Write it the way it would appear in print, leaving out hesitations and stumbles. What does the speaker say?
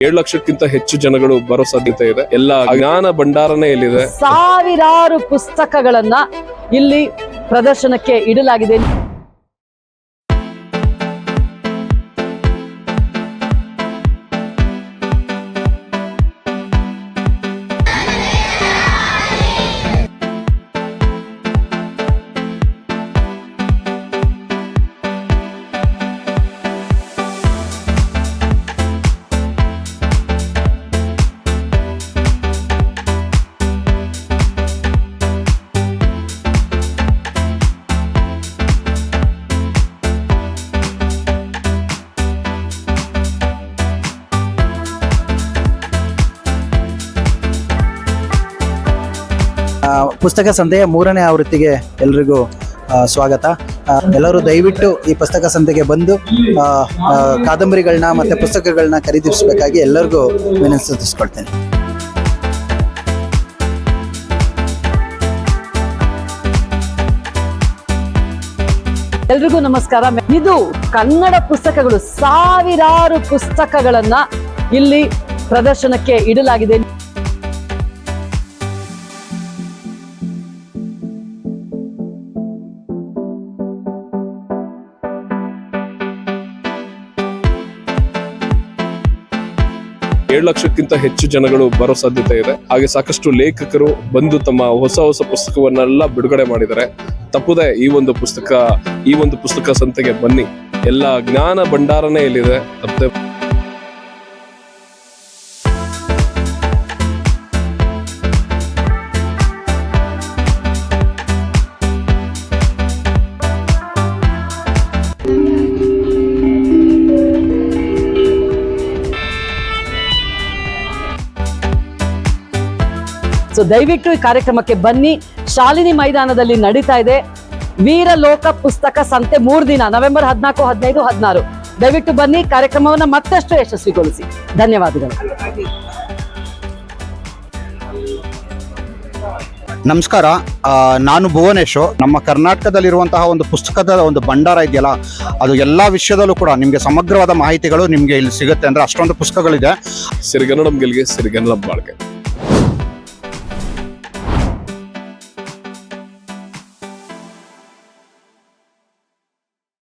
7 ಲಕ್ಷಕ್ಕಿಂತ ಹೆಚ್ಚು ಜನಗಳು ಬರೋ ಸಾಧ್ಯತೆ ಇದೆ. ಎಲ್ಲ ಜ್ಞಾನ ಭಂಡಾರನೇ ಇಲ್ಲಿದೆ. ಸಾವಿರಾರು ಪುಸ್ತಕಗಳನ್ನ ಇಲ್ಲಿ ಪ್ರದರ್ಶನಕ್ಕೆ ಇಡಲಾಗಿದೆ. ಪುಸ್ತಕ ಸಂತೆಯ 3ನೇ ಆವೃತ್ತಿಗೆ ಎಲ್ರಿಗೂ ಸ್ವಾಗತ. ಎಲ್ಲರೂ ದಯವಿಟ್ಟು ಈ ಪುಸ್ತಕ ಸಂತೆಗೆ ಬಂದು ಕಾದಂಬರಿಗಳನ್ನ ಮತ್ತು ಪುಸ್ತಕಗಳನ್ನ ಖರೀದಿಸಬೇಕಾಗಿ ಎಲ್ಲರಿಗೂ ವಿನಂತಿಸ್ಕೊಳ್ತೇನೆ. ಎಲ್ರಿಗೂ ನಮಸ್ಕಾರ. ಇದು ಕನ್ನಡ ಪುಸ್ತಕಗಳು, ಸಾವಿರಾರು ಪುಸ್ತಕಗಳನ್ನ ಇಲ್ಲಿ ಪ್ರದರ್ಶನಕ್ಕೆ ಇಡಲಾಗಿದೆ. ಏಳು ಲಕ್ಷಕ್ಕಿಂತ ಹೆಚ್ಚು ಜನಗಳು ಬರೋ ಸಾಧ್ಯತೆ ಇದೆ. ಹಾಗೆ ಸಾಕಷ್ಟು ಲೇಖಕರು ಬಂದು ತಮ್ಮ ಹೊಸ ಪುಸ್ತಕವನ್ನೆಲ್ಲ ಬಿಡುಗಡೆ ಮಾಡಿದ್ದಾರೆ. ತಪ್ಪದೆ ಈ ಒಂದು ಪುಸ್ತಕ ಸಂತೆಗೆ ಬನ್ನಿ. ಎಲ್ಲ ಜ್ಞಾನ ಭಂಡಾರನೇ ಇಲ್ಲಿದೆ. ತಪ್ಪದೆ ದಯವಿಟ್ಟು ಈ ಕಾರ್ಯಕ್ರಮಕ್ಕೆ ಬನ್ನಿ. ಶಾಲಿನಿ ಮೈದಾನದಲ್ಲಿ ನಡೀತಾ ಇದೆ ವೀರಲೋಕ ಪುಸ್ತಕ ಸಂತೆ 3 ದಿನ, ನವೆಂಬರ್ 14, 15, 16. ದಯವಿಟ್ಟು ಬನ್ನಿ, ಕಾರ್ಯಕ್ರಮವನ್ನು ಮತ್ತಷ್ಟು ಯಶಸ್ವಿಗೊಳಿಸಿ. ಧನ್ಯವಾದಗಳು. ನಮಸ್ಕಾರ, ನಾನು ಭುವನೇಶು. ನಮ್ಮ ಕರ್ನಾಟಕದಲ್ಲಿರುವಂತಹ ಒಂದು ಪುಸ್ತಕದ ಒಂದು ಭಂಡಾರ ಇದೆಯಲ್ಲ, ಅದು ಎಲ್ಲ ವಿಷಯದಲ್ಲೂ ಕೂಡ ನಿಮಗೆ ಸಮಗ್ರವಾದ ಮಾಹಿತಿಗಳು ನಿಮಗೆ ಇಲ್ಲಿ ಸಿಗುತ್ತೆ. ಅಂದ್ರೆ ಅಷ್ಟೊಂದು ಪುಸ್ತಕಗಳಿದೆ. ಸಿರಿಗನ್ನಡಂ ಗೆಲ್ಗೆ ಸಿರಿಗನ್ನಡಂ ಬಾಳ್ಗೆ.